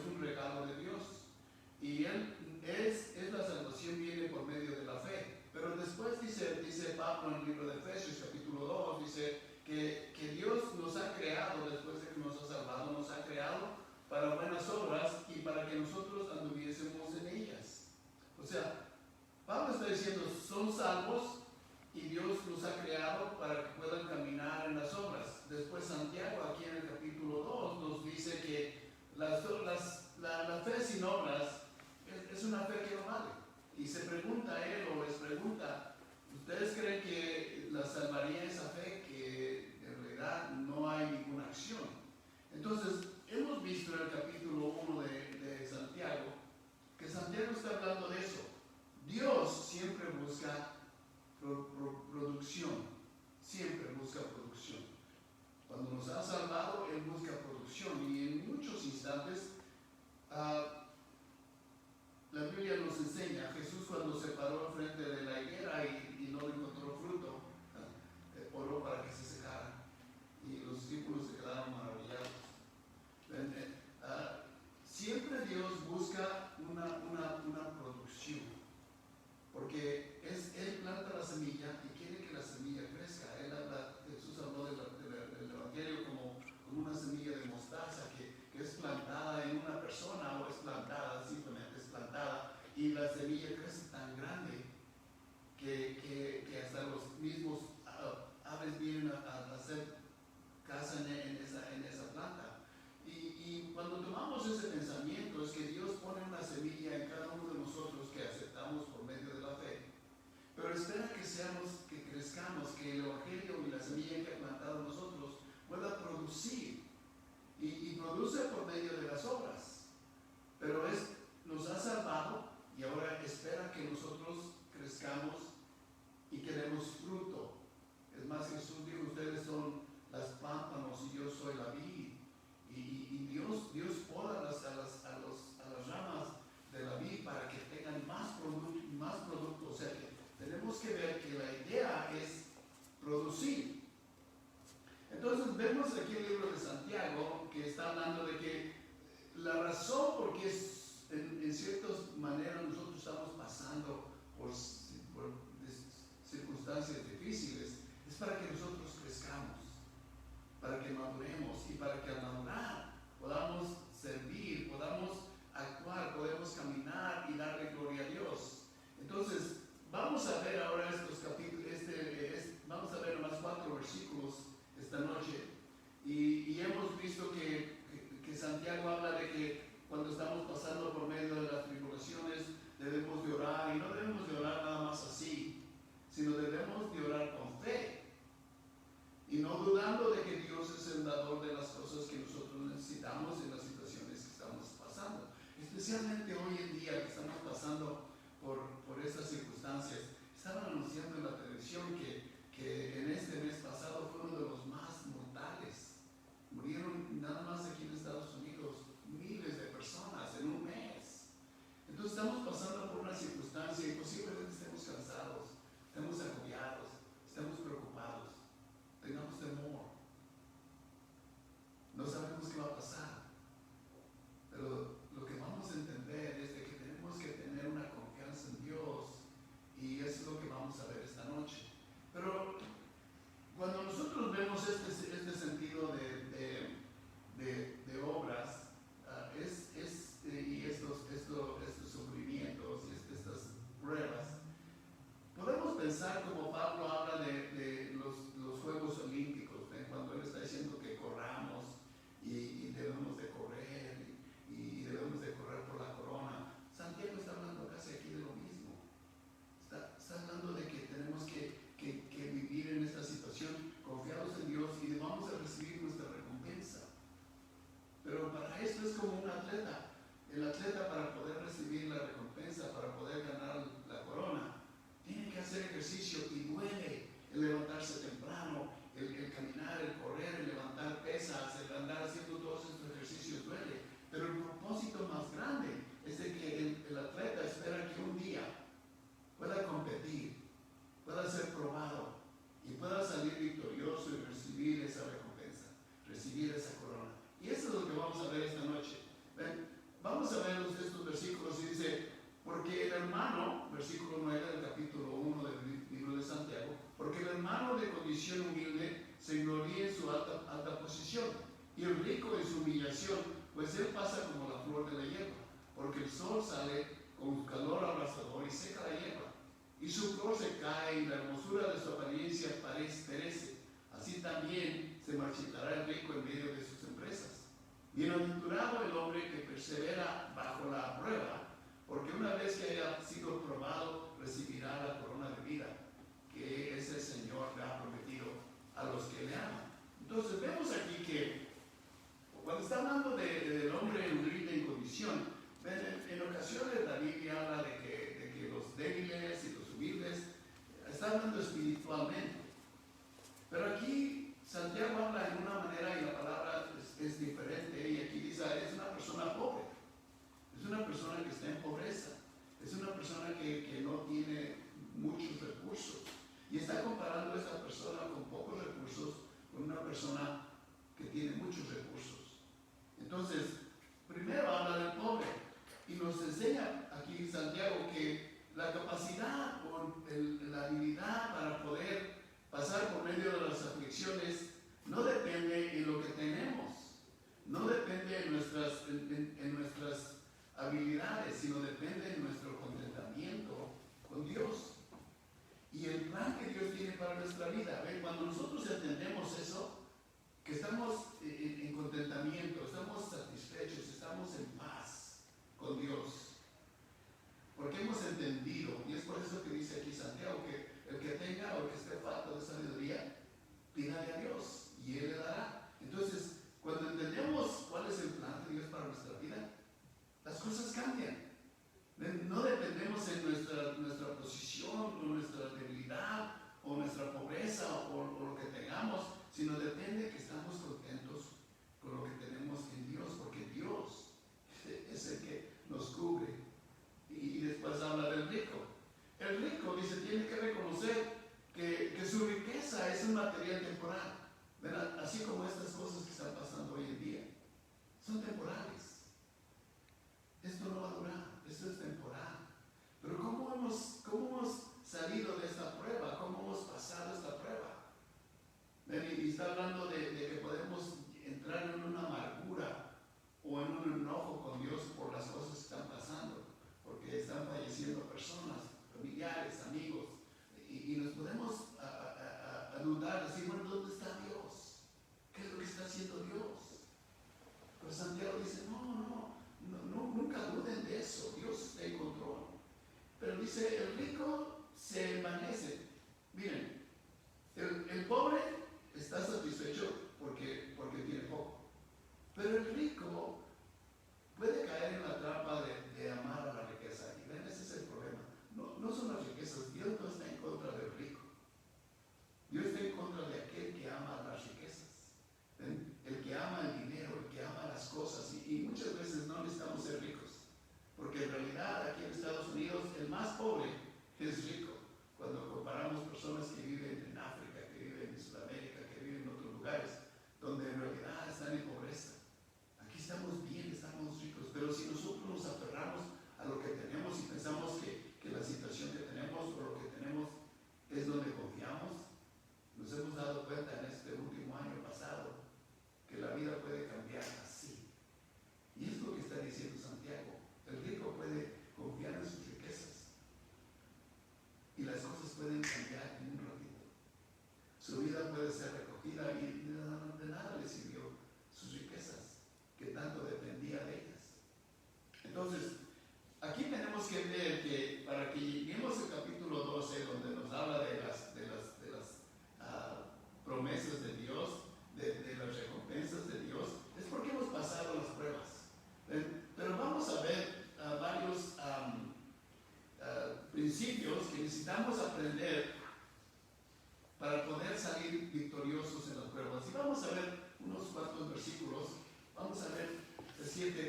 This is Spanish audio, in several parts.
es un regalo de Dios. Y la salvación viene por medio de la fe. Pero después dice Pablo en el libro de Efesios capítulo 2, dice que Dios nos ha creado, después de que nos ha salvado, nos ha creado para buenas obras y para que nosotros anduviésemos en ellas. O sea, Pablo está diciendo, son salvos y Dios los ha creado para que puedan caminar en las obras. Después Santiago, aquí en el capítulo 2, nos dice que la fe sin obras es una fe que no vale. Y se pregunta él, o les pregunta, ¿ustedes creen que la salvaría esa fe que en realidad no hay ninguna acción? Entonces, hemos visto en el capítulo 1 de Santiago, que Santiago está hablando de eso. Dios siempre busca producción, siempre busca producción. Cuando nos ha salvado, Él busca producción. Y en muchos instantes, la Biblia nos enseña, Jesús cuando se paró enfrente de la higuera y no encontró fruto, oró para que se secara. Y los discípulos se quedaron maravillados. Siempre Dios busca una producción, porque Él planta la semilla y quiere que la semilla crezca. Jesús habló del Evangelio como una semilla de mostaza que es plantada en una persona, o es plantada, simplemente es plantada, y la semilla crece tan grande que hasta los mismos aves vienen a hacer casa en esa planta. Y cuando tomamos ese pensamiento, es que Dios pone una semilla en cada uno de nosotros que aceptamos por medio de la fe, pero espera que crezcamos, que el Evangelio y la semilla que ha plantado en nosotros pueda producir, y produce por medio de las obras. Pero nos ha salvado y ahora espera que nosotros crezcamos y que demos fruto. Es más, Jesús dijo, ustedes son las pámpanos y yo soy la vid. Y Dios poda a las ramas de la vid para que tengan más producto. O sea que tenemos que ver que la idea es producir. Entonces vemos aquí el libro de Santiago que está hablando de que la razón por qué en ciertas maneras nosotros estamos pasando por circunstancias difíciles es para que nosotros crezcamos, para que maduremos, y para que al madurar podamos servir, podamos actuar, podemos caminar y darle gloria a Dios. Entonces vamos a ver ahora estos capítulos, vamos a ver más 4 versículos esta noche, y hemos visto que Santiago habla de que cuando estamos pasando por medio de las tribulaciones debemos de orar, y no debemos de orar nada más así, sino debemos de orar con fe y no dudando de que Dios es el dador de las cosas que nosotros necesitamos en las situaciones que estamos pasando, especialmente hoy en día que estamos pasando por estas circunstancias. Estaban anunciando en la televisión que en este mes pasado fue uno de los más mortales. Murieron nada más aquí en Estados Unidos miles de personas en un mes. Entonces estamos pasando por una circunstancia y posiblemente estemos cansados, estemos agobiados, estemos preocupados, tengamos temor. No sabemos qué va a pasar, pero lo que vamos a entender es de que tenemos que tener una confianza en Dios, y eso es lo que vamos a ver esta noche. Pero cuando nosotros vemos este sentido de obras, y estos sufrimientos y estas pruebas, podemos pensar como Pablo habla de los Juegos Olímpicos, cuando él está diciendo que corramos y debemos de correr y debemos de correr por la corona. Santiago está hablando casi aquí de lo mismo. Está hablando de que tenemos que vivir en esta situación confiados en Dios y vamos a recibir nuestra recompensa. Pero para esto es como un atleta. El atleta, para poder recibir la recompensa, para poder ganar la corona, tiene que hacer ejercicio, y duele el levantarse temprano, el caminar, el correr, el levantar pesas, el andar haciendo todos estos ejercicios duele. Pero el propósito más grande es de que el atleta espera que un día pueda competir, pueda ser probado y pueda salir victorioso y recibir esa recompensa, recibir esa corona. Y eso es lo que vamos a ver esta noche. ¿Ven? hermano, versículo 9 del capítulo 1 del libro de Santiago, porque el hermano de condición humilde se gloría en su alta posición, y el rico en su humillación, pues él pasa como la flor de la hierba, porque el sol sale con calor abrasador y seca la hierba, y su flor se cae y la hermosura de su apariencia perece. Así también se marchitará el rico en medio de sus empresas. Bienaventurado el hombre que persevera bajo la prueba, porque una vez que haya sido probado, recibirá la corona de vida que ese Señor le ha prometido a los que le aman. Entonces vemos aquí que cuando está hablando del hombre humilde en condición, en ocasiones la Biblia habla de que los débiles y los humildes, está hablando espiritualmente. Pero aquí Santiago habla de una manera y la palabra es diferente, y aquí dice, es una persona pobre, es una persona que está en pobreza, es una persona que no tiene muchos recursos, y está comparando a esta persona con pocos recursos con una persona que tiene muchos recursos. Entonces, primero habla del pobre, y nos enseña aquí Santiago que la capacidad o la habilidad para poder pasar por medio de las aflicciones no depende en lo que tenemos, no depende en nuestras habilidades, sino depende en nuestro contentamiento con Dios y el plan que Dios tiene para nuestra vida. ¿Ven? Cuando nosotros entendemos eso, que estamos en contentamiento, estamos satisfechos, estamos en paz con Dios, porque hemos entendido, y es por eso que dice aquí Santiago, que el que tenga o el que esté falta de sabiduría, pídale a Dios y Él le dará. Entonces, cuando entendemos cuál es el plan de Dios para nuestra vida, las cosas cambian. No dependemos en nuestra posición, o nuestra debilidad, o nuestra pobreza, o lo que tengamos, sino depende que estamos contentos con lo que tenemos en Dios, porque Dios es el que nos cubre. Y después habla del rico. El rico, dice, tiene que reconocer que su riqueza es un material temporal. ¿Verdad? Así como estas cosas que están pasando hoy en día, son temporales. Esto no va a durar, esto es temporal. Pero ¿cómo hemos salido de esta prueba? ¿Cómo hemos pasado esta prueba? Y está hablando de que podemos entrar en una amargura o en un enojo con Dios por las cosas que están pasando, porque están falleciendo personas, familiares, amigos, y nos podemos a dudar, decir, bueno, ¿dónde está Dios? ¿Qué es lo que está haciendo Dios? Pero Santiago dice, no, nunca duden de eso, Dios está en control. Pero dice, el rico se envanece. Miren, el pobre está satisfecho porque tiene poco, pero el rico puede caer en la trampa de amar a la riqueza. Y ven, ese es el problema. No son las riquezas. Dios no está en contra del rico. Dios está en contra de aquel que ama las riquezas. ¿Ven? El que ama el dinero, el que ama las cosas. Y muchas veces no necesitamos ser ricos. Porque en realidad aquí en Estados Unidos el más pobre es rico. Cuando comparamos personas que viven en África, que viven en Sudamérica, que viven en otros lugares, donde en realidad están en pobreza. Aquí estamos bien, estamos ricos, pero si nosotros nos aferramos a lo que tenemos y pensamos que la situación que tenemos o lo que tenemos es donde confiamos, nos hemos dado cuenta en este último año pasado que la vida puede cambiar así. Y es lo que está diciendo Santiago. El rico puede confiar en sus riquezas y las cosas pueden cambiar en un ratito. Su vida puede ser recogida y de nada le sirvió sus riquezas, que tanto dependía de ellas. Entonces, aquí tenemos que ver que para que lleguemos al capítulo 12, donde nos habla de las promesas de Dios, de las recompensas de Dios, es porque hemos pasado las pruebas. Pero vamos a ver varios principios que necesitamos aprender para poder salir victoriosos en las pruebas. Y vamos a ver unos cuantos versículos, vamos a ver 7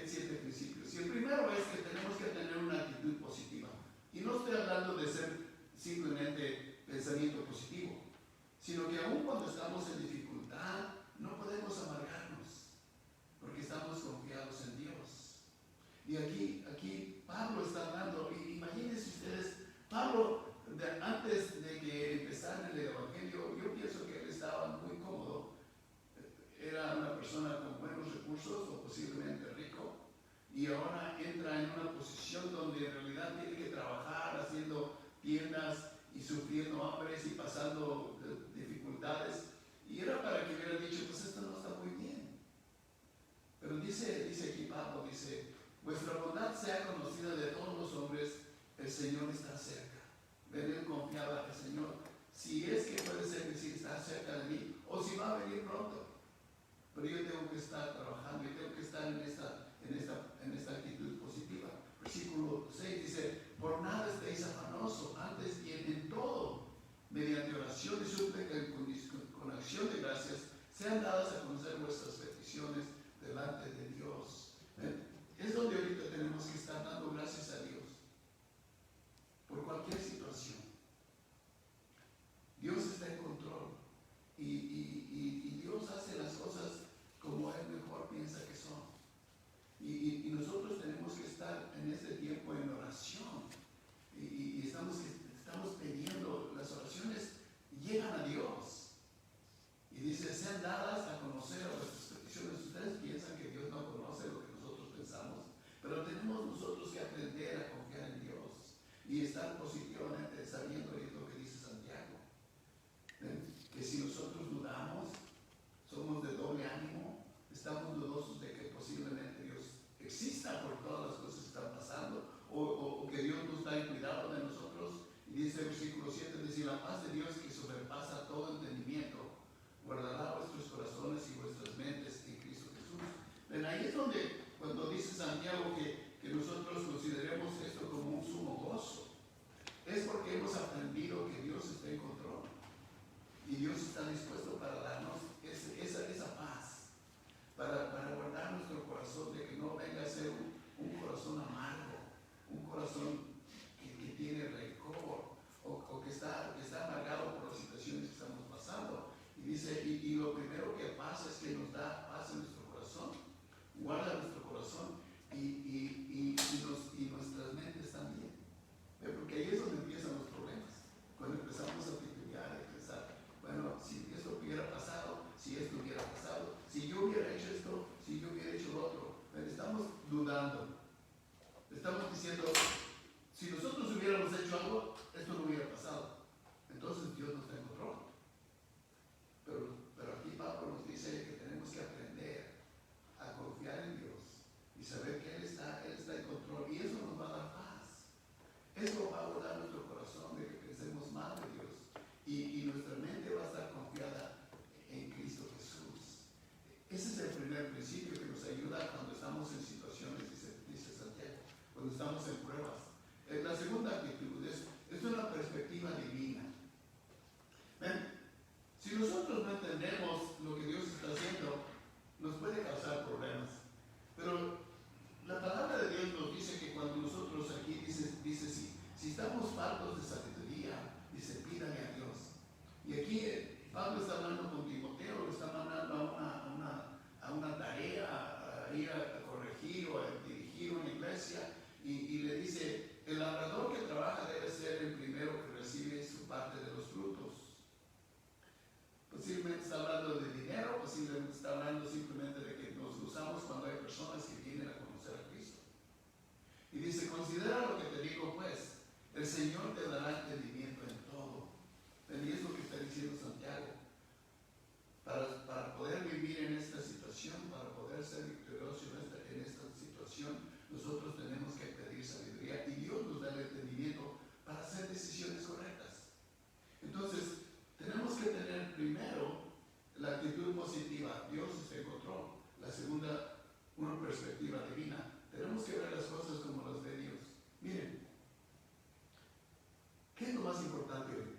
principios. Y el primero es que tenemos que tener una actitud positiva. Y no estoy hablando de ser simplemente pensamiento positivo, sino que aun cuando estamos en dificultad, no podemos amargarnos, porque estamos confiados en Dios. Y aquí Pablo está hablando, y imagínense ustedes, Pablo, antes de que empezara el Evangelio, yo pienso que él estaba muy cómodo. Era una persona con buenos recursos o posiblemente rico, y ahora entra en una posición donde en realidad tiene que trabajar haciendo tiendas y sufriendo hambres y pasando dificultades. Y era para que hubiera dicho, pues esto no está muy bien. Pero dice aquí Pablo, dice, vuestra bondad sea conocida de todos los hombres, el Señor está cerca. Ven, él confiaba al Señor, si es que puede ser que sí está cerca de mí, o si va a venir pronto. Pero yo tengo que estar trabajando, yo tengo que estar en esta actitud positiva. Versículo 6 dice, por nada estéis afanosos, antes bien en todo, mediante oración y súplica con acción de gracias, sean dadas a conocer vuestras peticiones delante de Dios. Es donde ahorita tenemos que estar dando gracias a Dios por cualquier situación. Dios está en control y Dios hace las cosas como Él mejor piensa que son. Y nosotros tenemos que estar en este tiempo en oración y estamos pidiendo, las oraciones llegan a Dios y dice, sean dadas a conocer a vuestras peticiones. Ustedes piensan que Dios no conoce lo que nosotros pensamos, pero tenemos nosotros que aprender a confiar en Dios y estar positivamente sabiendo, y es lo que dice Santiago, que si nosotros dudamos, somos de doble ánimo, estamos dudosos de que posiblemente Dios exista por todas las cosas que están pasando, o que Dios nos da el cuidado de nosotros. Y dice el versículo 7, dice, la paz de Dios que sobrepasa todo entendimiento, guardará vuestros corazones y vuestras mentes en Cristo Jesús. Ven, ahí es donde, cuando dice Santiago que nosotros consideremos esto como un sumo gozo, es porque hemos aprendido que Dios está en control. Y Dios está dispuesto para darnos esa paz, para guardar nuestro corazón, de que no venga a ser un corazón amargo, un corazón que tiene rencor, o que está amargado por las situaciones que estamos pasando. Y dice, y lo primero que pasa es que nos da paz en nuestro corazón, guarda nuestro corazón y nuestras mentes también. Porque ahí es donde empiezan los problemas, cuando empezamos a titubear y pensar, bueno, si esto hubiera pasado, si esto hubiera pasado, si yo hubiera hecho esto, si yo hubiera hecho lo otro. Pero estamos dudando. Estamos diciendo, si nosotros hubiéramos hecho algo, esto no hubiera pasado. Entonces Dios no está en control. Pero aquí Pablo nos dice que tenemos que aprender a confiar en Dios y saber que Él está en control. Y eso nos va a dar paz. Eso va a guardar nuestro corazón de que pensemos mal de Dios. Y nuestra mente va a estar confiada en Cristo Jesús. Ese es el primer principio que nos ayuda cuando estamos en situaciones, dice Santiago, cuando estamos en pruebas. La segunda actitud es una perspectiva divina. Ven, si nosotros no entendemos lo que Dios está haciendo, nos puede causar problemas. Pero la palabra de Dios nos dice que cuando nosotros aquí dice si estamos faltos de sabiduría, dice, pídale a Dios. Y aquí Pablo está hablando con Timoteo, lo está mandando a una tarea, a ir a corregir o a dirigir una iglesia, y le dice, el labrador que trabaja debe ser el primero que recibe su parte de los frutos. Posiblemente está hablando de dinero, posiblemente está hablando simplemente de que nos usamos cuando hay personas que vienen a conocer a Cristo. Y dice, considera lo que te digo pues, el Señor te dará entendimiento en todo. Y es lo que está diciendo Santiago. Para poder vivir en esta situación, para poder ser victorioso en esta situación, nosotros tenemos que pedir sabiduría y Dios nos da el entendimiento para hacer decisiones correctas. Entonces, tenemos que tener primero la actitud positiva, Dios está en control. La segunda, una perspectiva divina. Tenemos que ver las cosas como las ve Dios. Miren, ¿qué es lo más importante hoy?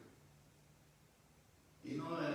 Y no en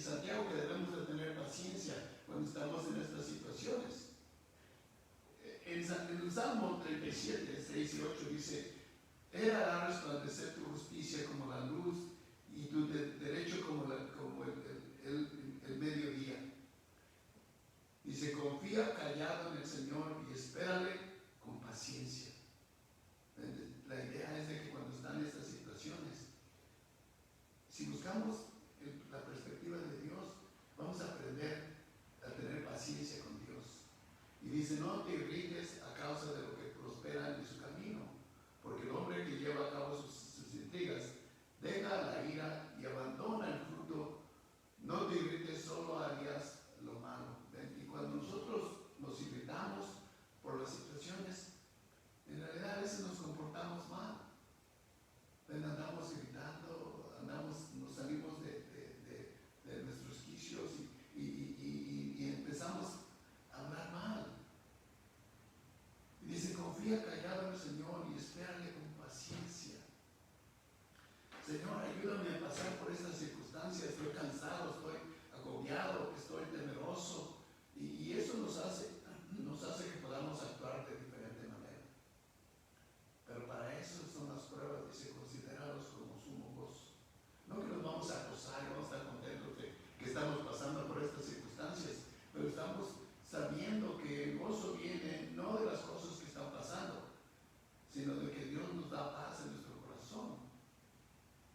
Santiago que debemos de tener paciencia cuando estamos en estas situaciones. En el Salmo 37, 6 y 8 dice: Él hará resplandecer tu justicia como la luz y tu derecho como el mediodía. Dice: confía callado en el Señor y espérale con paciencia. La idea es de que cuando están en estas situaciones, si buscamos la perspectiva de Dios, vamos a aprender a tener paciencia con Dios. Y dice: no te irrites a causa de lo que prospera en su camino, porque el hombre que lleva a cabo sus intrigas deja la ira y abandona el fruto. No te irrites, solo harías lo malo. Y cuando nosotros nos irritamos por las situaciones, en realidad a veces nos comportamos mal. Andamos irritando, nos salimos de nuestros quicios y empezamos a hablar mal. Y dice: confía callado en el Señor y espérale con paciencia. Señor, ayúdame a pasar por estas circunstancias. Estoy cansado, estoy agobiado, estoy temeroso. Y eso nos hace que podamos actuar de diferente manera. Pero para eso son las pruebas, dice: considerados como sumo gozo. No que nos vamos a gozar y vamos a estar contentos de que estamos pasando por estas circunstancias, pero estamos sabiendo que el gozo viene no de las cosas que están pasando, sino de que Dios nos da paz en nuestro corazón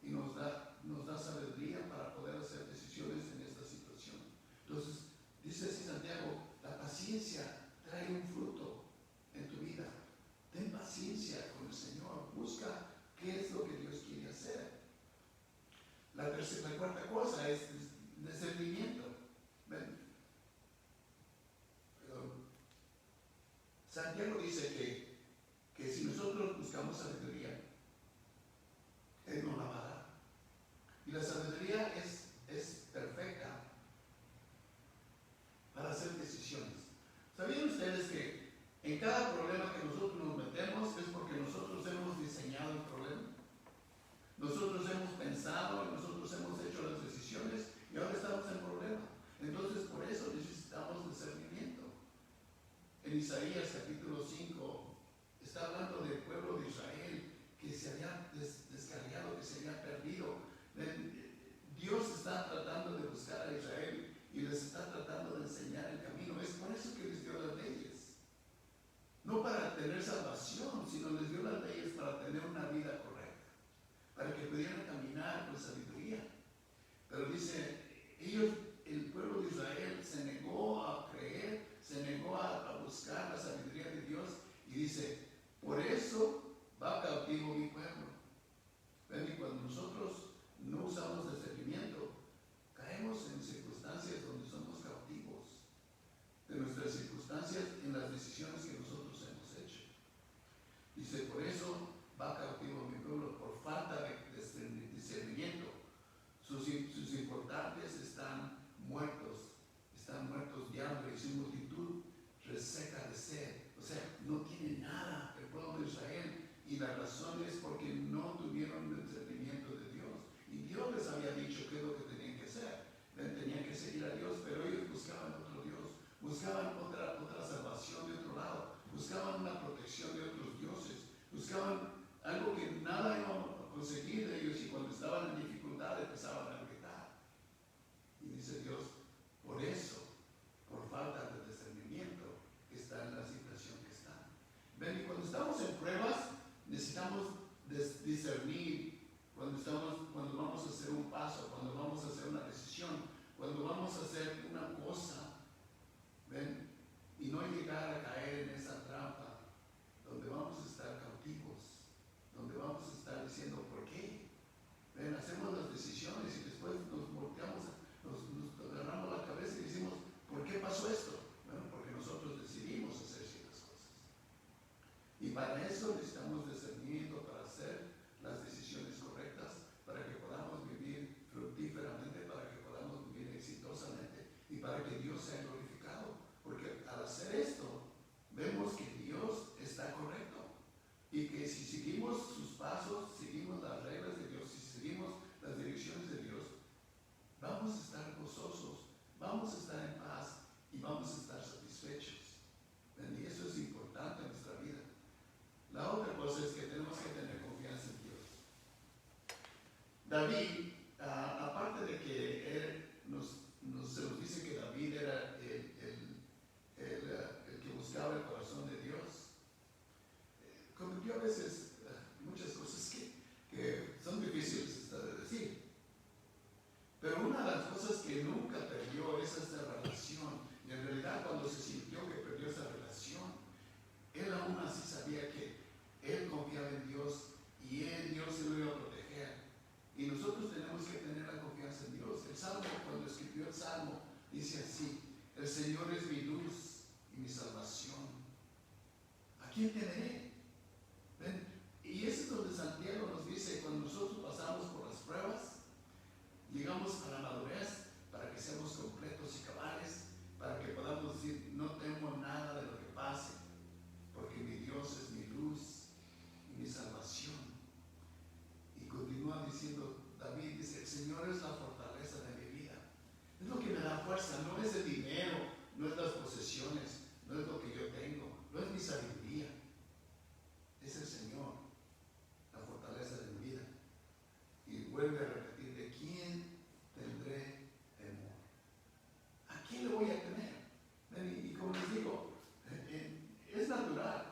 y nos da sabiduría para poder hacer decisiones en esta situación. Entonces, dice así Santiago: la paciencia trae un fruto en tu vida. Ten paciencia con el Señor. Busca qué es lo que Dios quiere hacer. La cuarta cosa es discernimiento. Santiago dice que si nosotros buscamos sabiduría, Él nos la va a dar. Y la sabiduría es perfecta para hacer decisiones. ¿Sabían ustedes que en cada problema que nosotros nos metemos es porque nosotros hemos diseñado el problema? Nosotros hemos pensado y nosotros hemos hecho las decisiones David, aparte de que él se nos dice que David era el que buscaba el corazón de Dios, cometió a veces muchas cosas que son difíciles de decir. Pero una de las cosas que nunca perdió es esta relación. Y en realidad cuando se sintió que perdió esa relación, él aún así sabía que él confiaba en Dios y Dios se lo iba a proteger. Y nosotros tenemos que tener la confianza en Dios. El Salmo, cuando escribió el Salmo, dice así: el Señor es mi luz y mi salvación. ¿A quién temeré? ¿Ven? Y eso es donde Santiago nos dice, cuando nosotros pasamos por las pruebas, llegamos a la madurez para que seamos completos y cabales, para que podamos decir: no temo nada de lo que pase, porque mi Dios es mi luz y mi salvación. Y continúa diciendo David, dice: el Señor es la fortaleza de mi vida. Es lo que me da fuerza, no es el dinero, no es las posesiones, no es lo que yo tengo, no es mi sabiduría, es el Señor, la fortaleza de mi vida. Y vuelve a repetir: ¿de quién tendré temor? ¿A quién le voy a temer? Y como les digo, es natural,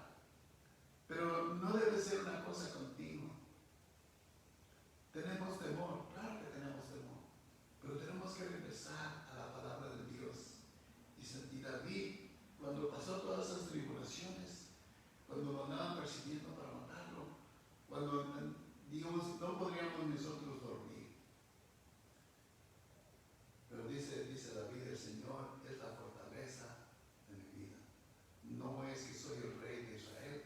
pero no debe ser una cosa continua. ¿Tenemos temor? Claro que tenemos temor, pero tenemos que regresar a la palabra de Dios. Y David, cuando pasó todas esas tribulaciones, cuando lo andaban persiguiendo para matarlo, cuando, digamos, no podríamos nosotros dormir. Pero dice David: el Señor es la fortaleza de mi vida. No es que soy el rey de Israel,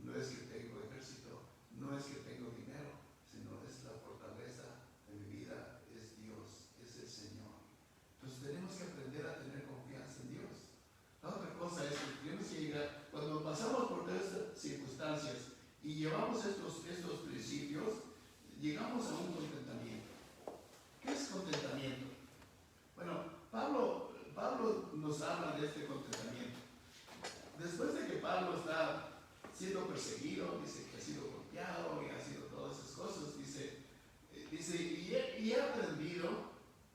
no es que tengo ejército, no es que tengo dinero, sino es la fortaleza de mi vida, es Dios, es el Señor. Entonces tenemos que aprender a tener confianza en Dios. La otra cosa es que tenemos que llegar, cuando pasamos por todas estas circunstancias y llevamos estos principios, llegamos a un contentamiento. ¿Qué es contentamiento? Bueno, Pablo nos habla de este contentamiento. Después de que Pablo está siendo perseguido, dice que ha sido golpeado y ha sido todas esas cosas, dice y he aprendido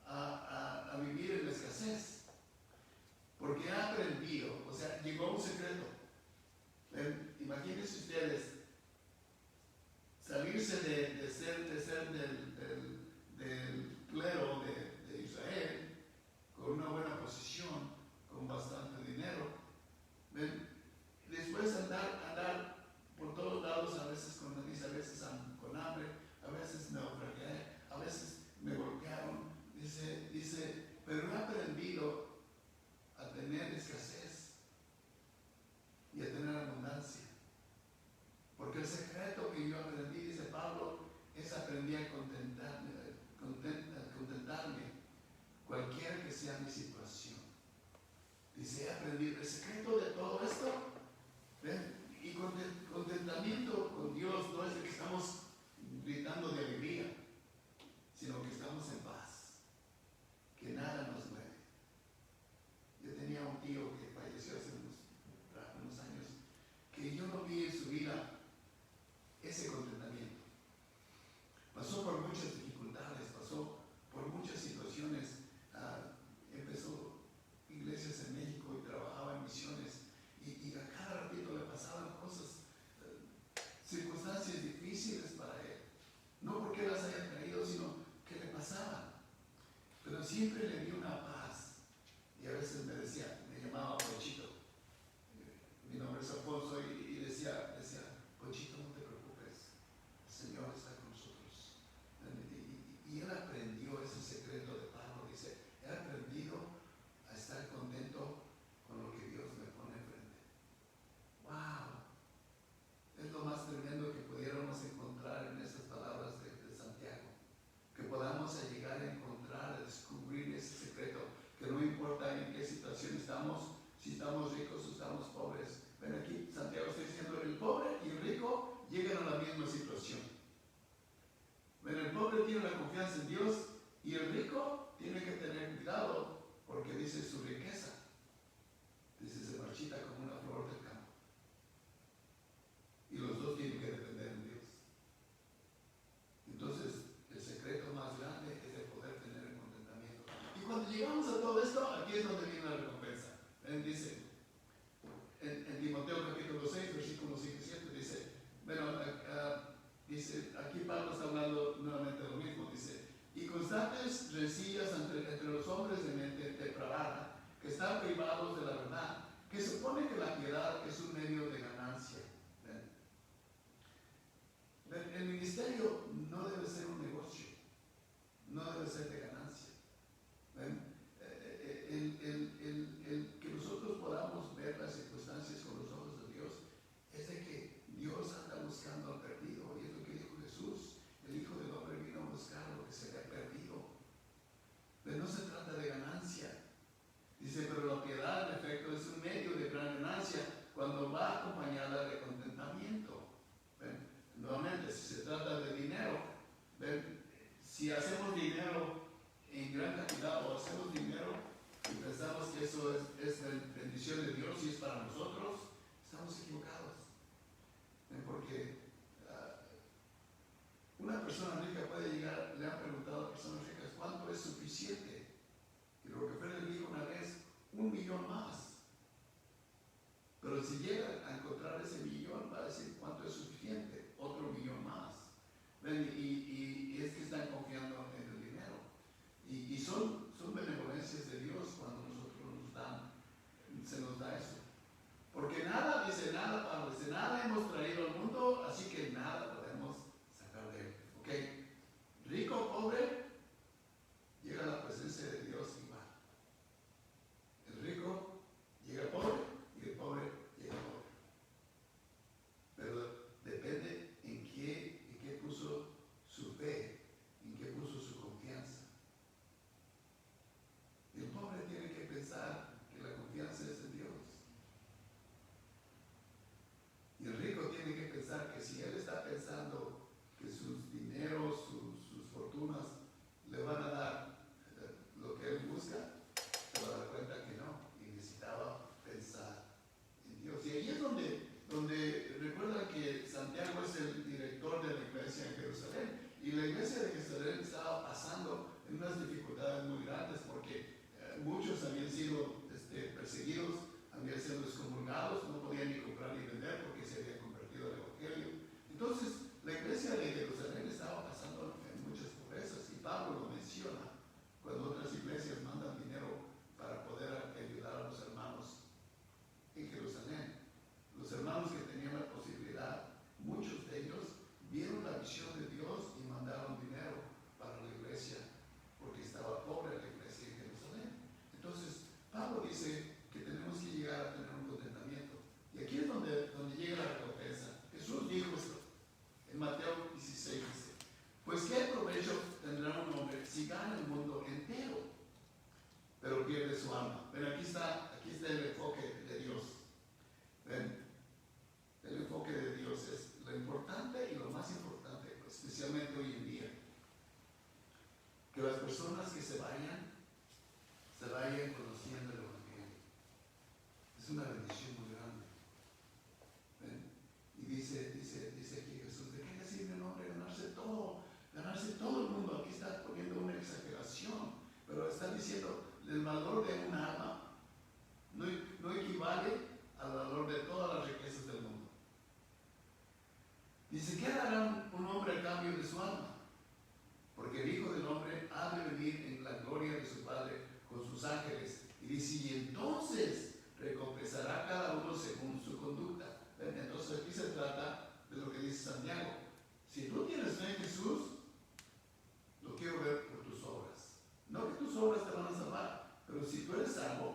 a vivir en la escasez. Porque ha aprendido, o sea, llegó a un secreto. Imagínense ustedes salirse de ser del clero de Israel, con una buena posición, con bastante dinero. ¿Ven? Después andar por todos lados, a veces con nariz, a veces con hambre, a veces naufragué, a veces me golpearon. Dice, pero he aprendido a tener escasez y a tener abundancia. Porque el secreto que yo aprendí, dice Pablo, es aprendí a contentarme cualquiera que sea mi situación. Dice, he aprendido el secreto de todo esto. ¿Ven? Y contentamiento con Dios no es de que estamos gritando de alegría, sino que estamos en paz, que nada nos mueve. Yo tenía un tío que falleció hace unos años, que yo no vi en su vida ese contentamiento. Pasó por muchas dificultades, pasó por muchas situaciones. Empezó iglesias en México y trabajaba en misiones, y a cada ratito le pasaban cosas, circunstancias difíciles para él. No porque las haya traído, sino que le pasaban. Pero siempre le dio una paz. Y a veces me llamaba Ponchito. Mi nombre es Alfonso, y decía, Ponchito, no te preocupes, el Señor está con nosotros. Y él aprendió ese secreto de Pablo. Dice, he aprendido a estar contento con lo que Dios me pone enfrente. ¡Wow! Es lo más tremendo que pudiéramos encontrar en esas palabras de Santiago. Que podamos llegar a encontrar, a descubrir ese secreto, que no importa en qué situación estamos, si estamos ricos o estamos pobres. Ven aquí, Santiago está diciendo, el pobre y el rico llegan a la misma situación. Ven, el pobre tiene la confianza en Dios y el rico tiene que tener cuidado, porque dice su riqueza. Dice, se marchita como una flor del campo. Y los dos tienen que depender de Dios. Entonces, el secreto esto, aquí es donde viene la recompensa. Dice, en Timoteo capítulo 6, versículos 5 y 7, dice, bueno, dice, aquí Pablo está hablando nuevamente de lo mismo, dice, y constantes rencillas entre los hombres de mente depravada, que están privados de la verdad, que supone que la piedad es un medio de ganancia. El ministerio no debe ser un negocio, no debe ser de ganancia. El que nosotros podamos ver las circunstancias con los ojos de Dios es de que Dios anda buscando al perdido, y es lo que dijo Jesús: el Hijo del Hombre vino a buscar lo que se había perdido. Pero no se trata de ganancia. Dice, pero la piedad en efecto es un medio de gran ganancia cuando va acompañada de contentamiento. ¿Ven? Nuevamente, si se trata de dinero, ¿ven? Si hacemos dinero en gran cantidad o hacemos dinero y pensamos que eso es bendición de Dios y es para nosotros, estamos equivocados. Porque una persona rica puede llegar, le han preguntado a personas ricas cuánto es suficiente, y Rockefeller le dijo una vez, 1 millón más. Pero si llega a encontrar ese millón, va a decir cuánto es suficiente, otro millón más. ¿Ven? Y es que están confiando en el dinero. Y son benevolencias de Dios cuando nosotros se nos da eso. Porque nada, dice nada, Pablo dice, nada hemos traído al mundo, así que nada podemos sacar de él. ¿Ok? Rico o pobre, llega a la presencia de Dios igual. El rico llega pobre y el pobre llega pobre. Pero depende en qué puso su fe, en qué puso su confianza. Y el pobre tiene que pensar que la confianza es en Dios. Y el rico tiene que pensar que si él está pensando que sus dineros, sus fortunas le van a dar lo que él busca, se va a dar cuenta que no, y necesitaba pensar en Dios. Y ahí es donde recuerda que Santiago es el director de la iglesia en Jerusalén, y la iglesia de Jerusalén estaba pasando en unas dificultades muy grandes porque muchos habían sido perseguidos, habían sido excomulgados, no podían ni comprar ni vender porque se había convertido al evangelio. Entonces la iglesia de Jerusalén estaba pasando en muchas pobrezas, y Pablo lo menciona cuando otras iglesias mandan dinero para poder ayudar a los hermanos en Jerusalén. Los hermanos que tenían la posibilidad, muchos de ellos vieron la visión de Dios y mandaron dinero para la iglesia porque estaba pobre la iglesia en Jerusalén. Entonces Pablo dice que tenemos que llegar a tener un contentamiento, y aquí es donde llega la recompensa. Jesús dijo esto en Mateo 16, dice, pues qué provecho tendrá un hombre si gana el mundo entero pero pierde su alma. Pero aquí está el enfoque de Dios. ¿Ven? El enfoque de Dios es lo importante y lo más importante, especialmente hoy en día, que las personas que se vayan conociendo el evangelio. Es una bendición muy grande. ¿Ven? Y dice aquí Jesús, ¿de qué le sirve a un hombre ganarse todo el mundo? Aquí está poniendo una exageración, pero está diciendo el valor de un alma no equivale al valor de todas las riquezas del mundo. Dice, ¿qué dará un hombre a cambio de su alma? Porque el Hijo del Hombre ha de venir en la gloria de su Padre con sus ángeles. Y dice, y entonces recompensará a cada uno según su conducta. ¿Ven? Entonces aquí se trata de lo que dice Santiago. Si tú tienes fe en Jesús, lo quiero ver por tus obras. No que tus obras te van a salvar, pero si tú eres salvo,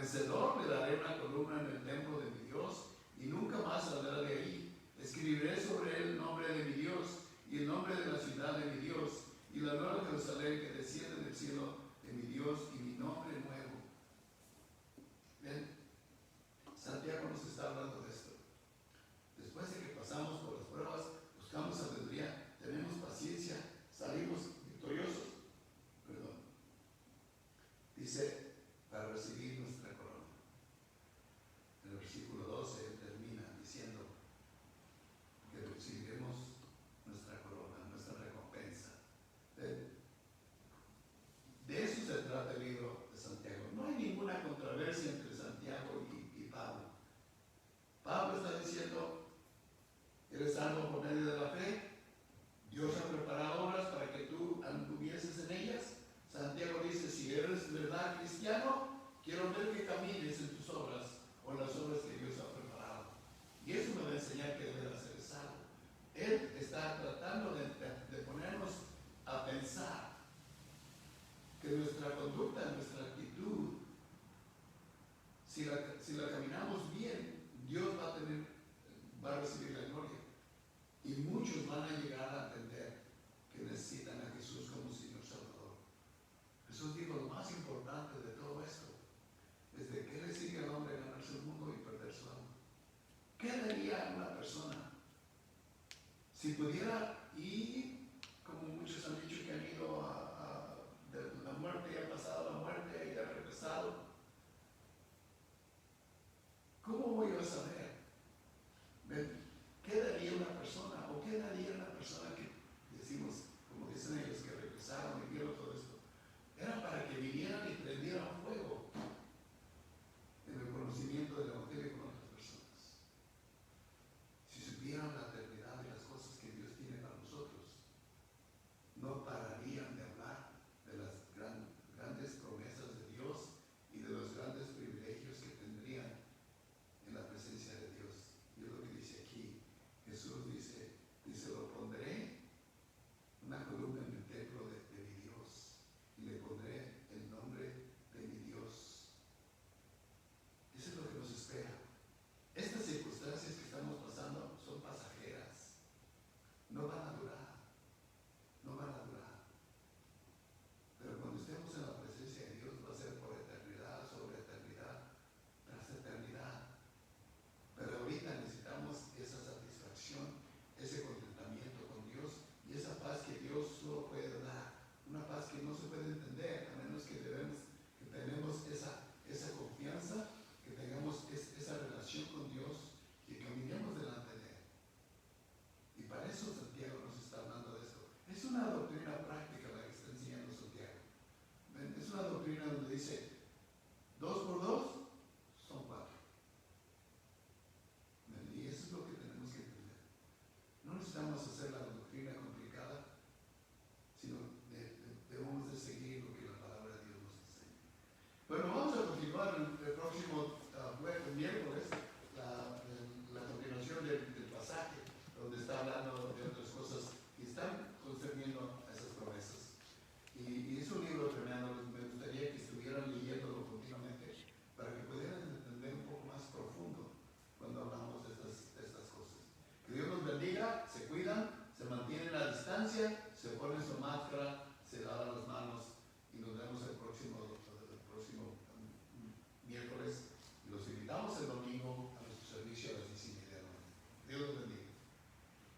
vencedor le daré una columna en el templo de mi Dios y nunca más saldrá de ahí. Escribiré sobre él el nombre de mi Dios y el nombre de la ciudad de mi Dios y la nueva Jerusalén que desciende del cielo de mi Dios y mi nombre nuevo. ¿Ven? Santiago nos está hablando de esto. Después de que pasamos por las pruebas, buscamos sabiduría, tenemos paciencia, salimos victoriosos. Perdón. Dice, para recibir nuestra corona. En el versículo 12 él termina diciendo que recibiremos nuestra corona, nuestra recompensa. De eso se trata el libro de Santiago. No hay ninguna controversia entre Santiago y Pablo. Pablo está diciendo, eres salvo por medio de la fe. Dios ha preparado obras para que tú anduvieses en ellas. Santiago dice, si eres verdad cristiano, quiero ver que camines en tus obras o en las obras que Dios ha preparado. Y eso me va a enseñar que debes ser salvo. Él está tratando de ponernos a pensar que nuestra conducta, nuestra actitud, si la caminamos bien, Dios va a recibir la gloria. Y muchos van a llegar a entender que necesitan a Jesús como Señor Salvador. Jesús dijo, lo más importante de todo esto es de qué le sigue al hombre ganarse el mundo y perder su alma. ¿Qué daría a una persona si pudiera ir